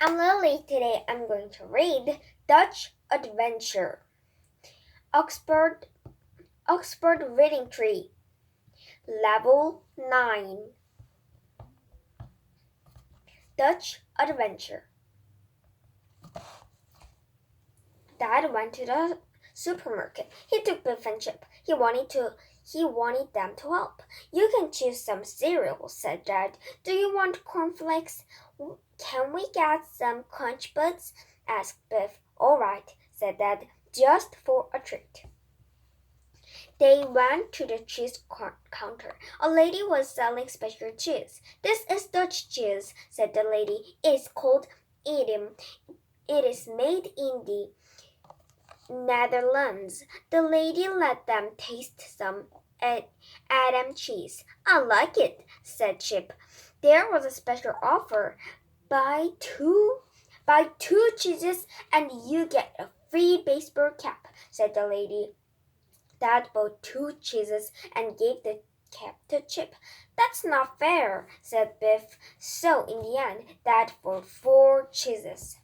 I'm Lily. Today I'm going to read Dutch Adventure. 옥스포드리딩트리 Level 9 Dutch Adventure. Dad went to the supermarket. He took Biff and Chip. He wanted them to help. You can choose some cereal, said Dad. Do you want cornflakes? Can we get some crunch buds? Asked Biff. All right, said Dad, just for a treat. They went to the cheese counter. A lady was selling special cheese. This is Dutch cheese, said the lady. It's called Edam. It is made in the Netherlands. The lady let them taste some Edam cheese. I like it, said Chip. There was a special offer. Buy two cheeses and you get a free baseball cap, said the lady. Dad bought 2 cheeses and gave the cap to Chip. That's not fair, said Biff. So in the end, Dad bought 4 cheeses.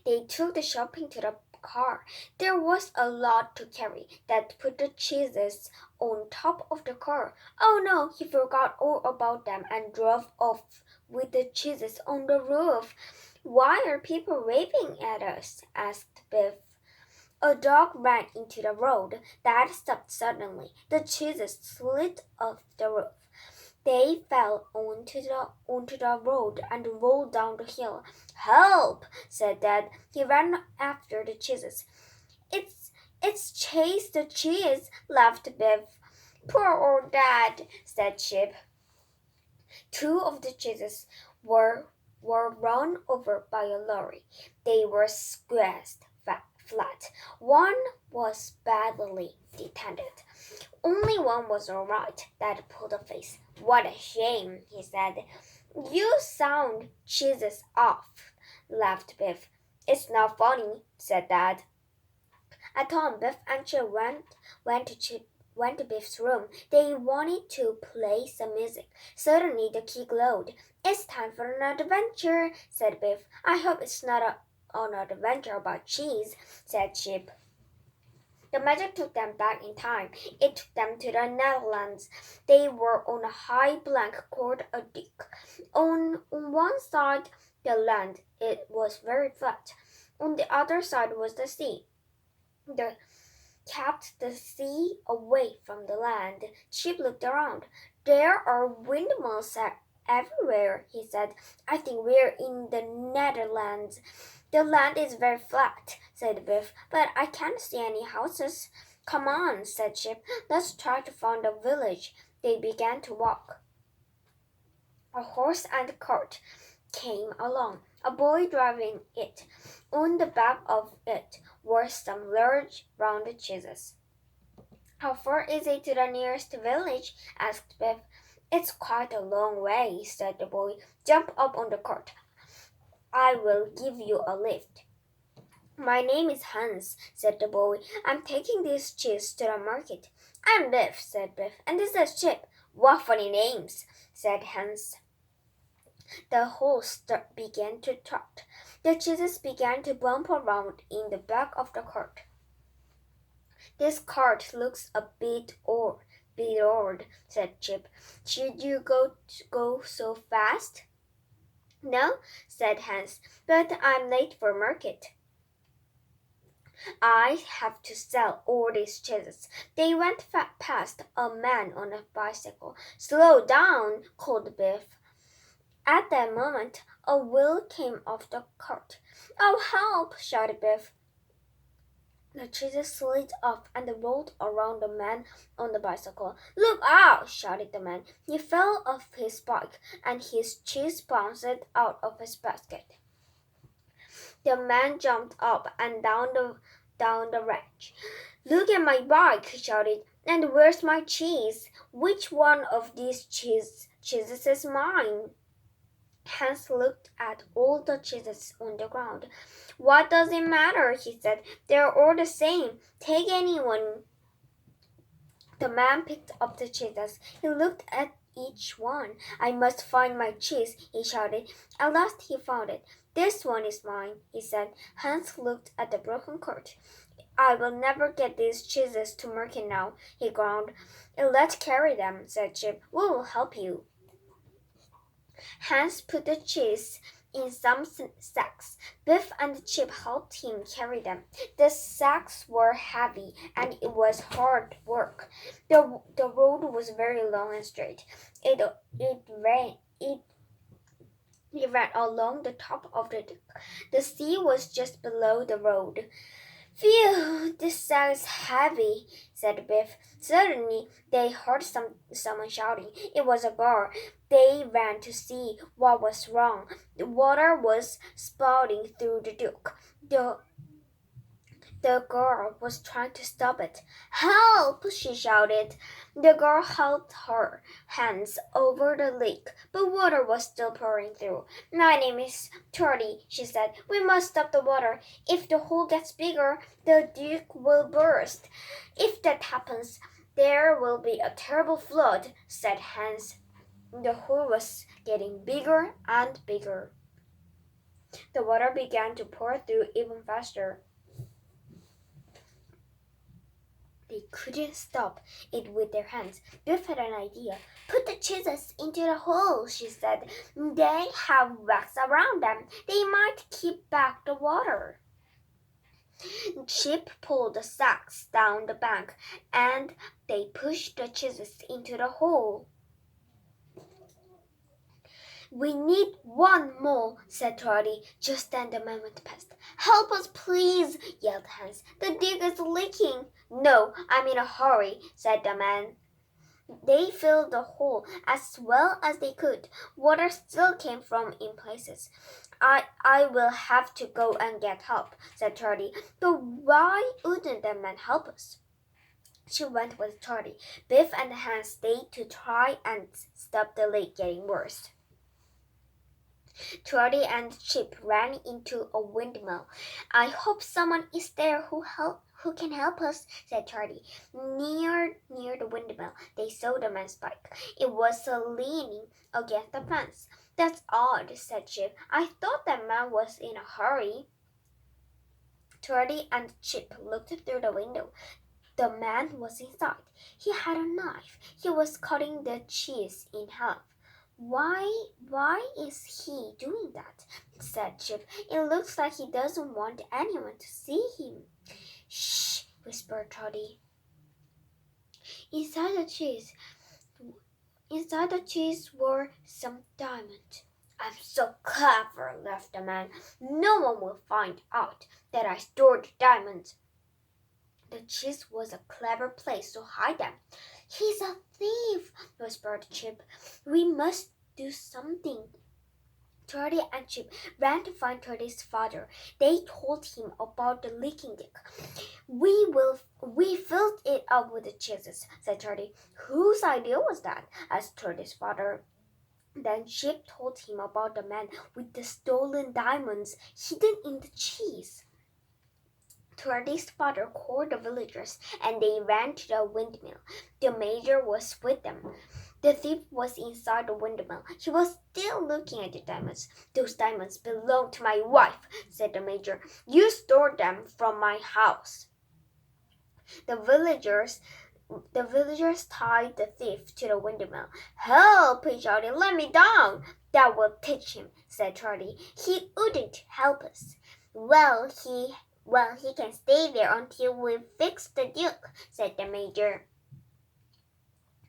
They took the shopping to the car. There was a lot to carry. Dad put the cheeses on top of the car. Oh no, he forgot all about them and drove off with the cheeses on the roof. Why are people waving at us? Asked Biff. A dog ran into the road. Dad stopped suddenly. The cheeses slid off the roof. They fell onto the road and rolled down the hill. Help! Said Dad. He ran after the cheeses. It's Chase the cheese, laughed Biff. Poor old Dad, said Chip. 2 of the cheeses were run over by a lorry. They were squeezed flat. One was badly dented. Only one was all right. Dad pulled a face. What a shame, he said. You sound cheeses off, laughed Biff. It's not funny, said Dad. At home, Biff and Chip went to Biff's room. They wanted to play some music. Suddenly the key glowed. It's time for an adventure, said Biff. I hope it's not an adventure about cheese, said Chip. The magic took them back in time. It took them to the Netherlands. They were on a high plank called a dike. On one side, the land. It was very flat. On the other side was the sea. They kept the sea away from the land. Chip looked around. There are windmills everywhere, he said. I think we're in the Netherlands. The land is very flat, said Biff, but I can't see any houses. Come on, said Chip. Let's try to find a village. They began to walk. A horse and cart came along, a boy driving it. On the back of it were some large round cheeses. How far is it to the nearest village? Asked Biff. It's quite a long way, said the boy. Jump up on the cart. I will give you a lift. My name is Hans, said the boy. I'm taking this cheese to the market. I'm Biff, said Biff, and this is Chip. What funny names, said Hans. The horse began to trot. The cheeses began to bump around in the back of the cart. This cart looks a bit old, said Chip. Should you go so fast? No, said Hans, but I'm late for market. I have to sell all these cheeses. They went past a man on a bicycle. Slow down, called Biff. At that moment, a wheel came off the cart. Oh, help, shouted Biff. The cheeses slid off and rolled around the man on the bicycle. Look out, shouted the man. He fell off his bike, and his cheese bounced out of his basket. The man jumped up and down the range. Look at my bike, he shouted. And where's my cheese? Which one of these cheeses is mine? Hans looked at all the cheeses on the ground. What does it matter? He said. They're all the same. Take any one. The man picked up the cheeses. He looked at each one. I must find my cheese, he shouted. At last he found it. This one is mine, he said. Hans looked at the broken cart. I will never get these cheeses to market now, he groaned. Let's carry them, said Chip. We will help you. Hans put the cheese in some sacks. Biff and Chip helped him carry them. The sacks were heavy, and it was hard work. The road was very long and straight. It ran along the top of the duck. The sea was just below the road. Phew, this sack is heavy, said Biff. Suddenly, they heard someone shouting. It was a girl. They ran to see what was wrong. The water was spouting through the duck. The girl was trying to stop it. Help! She shouted. The girl held her hands over the leak, but water was still pouring through. My name is Turdy, she said. We must stop the water. If the hole gets bigger, the duck will burst. If that happens, there will be a terrible flood, said Hans. The hole was getting bigger and bigger. The water began to pour through even faster. They couldn't stop it with their hands. Biff had an idea. Put the cheeses into the hole, she said. They have wax around them. They might keep back the water. Chip pulled the sacks down the bank, and they pushed the cheeses into the hole. We need one more, said Trotty. Just then the moment passed. Help us, please, yelled Hans. The dig is leaking. No, I'm in a hurry, said the man. They filled the hole as well as they could. Water still came from in places. I will have to go and get help, said Trotty. But why wouldn't the man help us? She went with Trotty. Biff and Hans stayed to try and stop the leak getting worse. Trotty and Chip ran into a windmill. I hope someone is there who can help us, said Trotty. Near the windmill, they saw the man's bike. It was leaning against the fence. That's odd, said Chip. I thought that man was in a hurry. Trotty and Chip looked through the window. The man was inside. He had a knife. He was cutting the cheese in half. Why is he doing that? Said Chip. It looks like he doesn't want anyone to see him. Shh, whispered Trotty. Inside the cheese were some diamonds. I'm so clever, laughed the man. No one will find out that I stored diamonds. The cheese was a clever place to hide them. He's a thief, whispered Chip. We must do something. Trotty and Chip ran to find Trotty's father. They told him about the leaking duck. We filled it up with the cheeses, said Trotty. Whose idea was that? Asked Trotty's father. Then Chip told him about the man with the stolen diamonds hidden in the cheese. Trotty's father called the villagers, and they ran to the windmill. The major was with them. The thief was inside the windmill. He was still looking at the diamonds. Those diamonds belong to my wife, said the major. You stole them from my house. The villagers tied the thief to the windmill. Help, he shouted. Let me down. That will teach him, said Trotty. He wouldn't help us. Well, he can stay there until we fix the duke, said the major.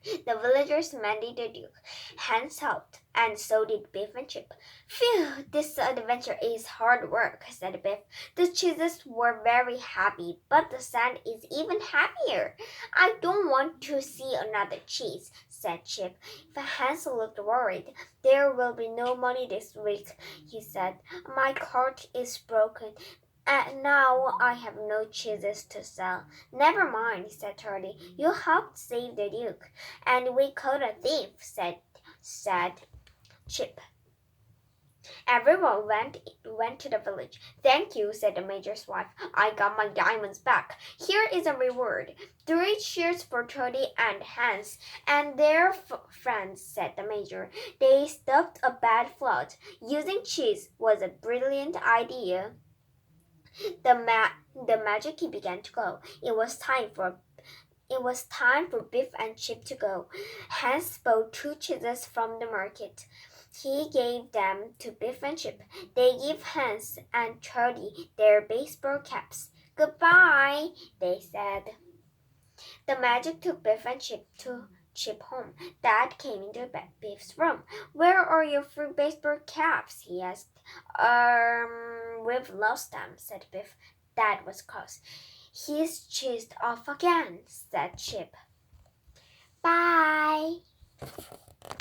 The villagers mended the duke. Hans helped, and so did Biff and Chip. Phew, this adventure is hard work, said Biff. The cheeses were very happy, but the sand is even happier. I don't want to see another cheese, said Chip. Hans looked worried. There will be no money this week, he said. My cart is broken. And now I have no cheeses to sell. Never mind, said Trotty. You helped save the duke. And we caught a thief, said Chip. Everyone went to the village. Thank you, said the major's wife. I got my diamonds back. Here is a reward. 3 cheers for Trudy and Hans and their friends, said the major. They stuffed a bad float. Using cheese was a brilliant idea. The magic key began to go. It was time for Biff and Chip to go. Hans bought 2 cheeses from the market. He gave them to Biff and Chip. They gave Hans and Trudy their baseball caps. Goodbye, they said. The magic took Biff and Chip home. Dad came into Biff's room. Where are your 3 baseball caps? He asked. We've lost them, said Biff. Dad was cross. He's cheesed off again, said Chip. Bye.